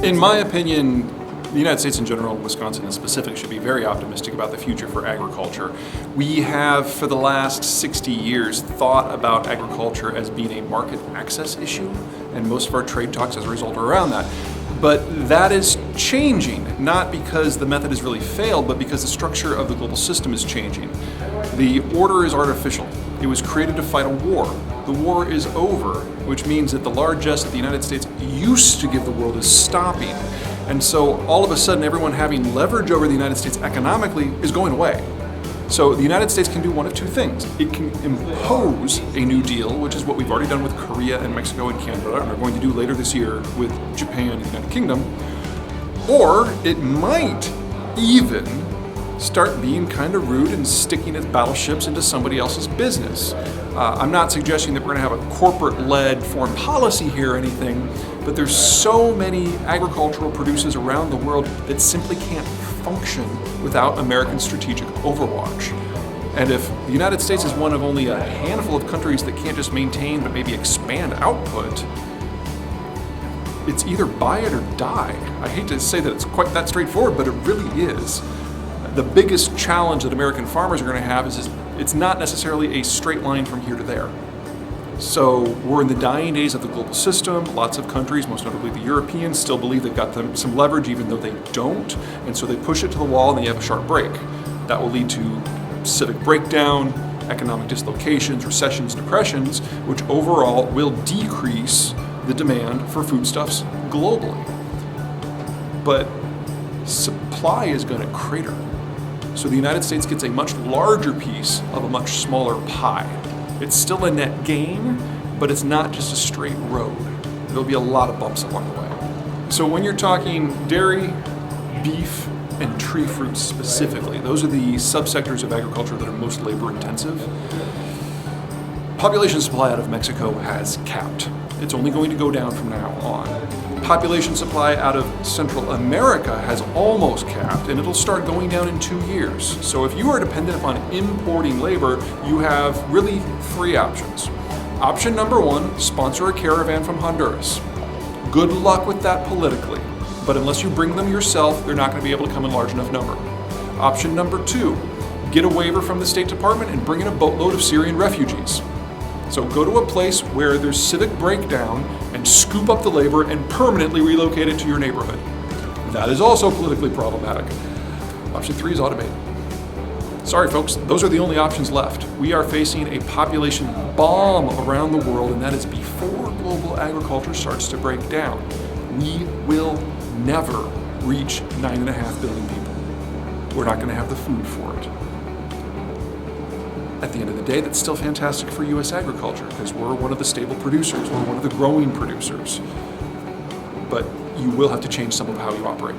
In my opinion, the United States in general, Wisconsin in specific, should be very optimistic about the future for agriculture. We have, for the last 60 years, thought about agriculture as being a market access issue, and most of our trade talks as a result are around that. But that is changing, not because the method has really failed, but because the structure of the global system is changing. The order is artificial. It was created to fight a war. The war is over, which means that the largesse that the United States used to give the world is stopping. And so all of a sudden, everyone having leverage over the United States economically is going away. So the United States can do one of two things. It can impose a new deal, which is what we've already done with Korea and Mexico and Canada, and are going to do later this year with Japan and the United Kingdom. Or it might even start being kind of rude and sticking its battleships into somebody else's business. I'm not suggesting that we're going to have a corporate-led foreign policy here or anything, but there's so many agricultural producers around the world that simply can't function without American strategic overwatch. And if the United States is one of only a handful of countries that can't just maintain but maybe expand output, it's either buy it or die. I hate to say that it's quite that straightforward, but it really is. The biggest challenge that American farmers are going to have is it's not necessarily a straight line from here to there. So we're in the dying days of the global system. Lots of countries, most notably the Europeans, still believe they've got some leverage even though they don't. And so they push it to the wall and then you have a sharp break. That will lead to civic breakdown, economic dislocations, recessions, depressions, which overall will decrease the demand for foodstuffs globally. But supply is going to crater. So the United States gets a much larger piece of a much smaller pie. It's still a net gain, but it's not just a straight road. There'll be a lot of bumps along the way. So when you're talking dairy, beef, and tree fruits specifically, those are the subsectors of agriculture that are most labor intensive. Population supply out of Mexico has capped. It's only going to go down from now on. Population supply out of Central America has almost capped, and it'll start going down in 2 years. So if you are dependent upon importing labor, you have really 3 options. Option number 1, sponsor a caravan from Honduras. Good luck with that politically, but unless you bring them yourself, they're not going to be able to come in large enough number. Option number 2, get a waiver from the State Department and bring in a boatload of Syrian refugees. So go to a place where there's civic breakdown and scoop up the labor and permanently relocate it to your neighborhood. That is also politically problematic. Option 3 is automate. Sorry folks, those are the only options left. We are facing a population bomb around the world, and that is before global agriculture starts to break down. We will never reach 9.5 billion people. We're not going to have the food for it. At the end of the day, that's still fantastic for U.S. agriculture because we're one of the stable producers, we're one of the growing producers. But you will have to change some of how you operate.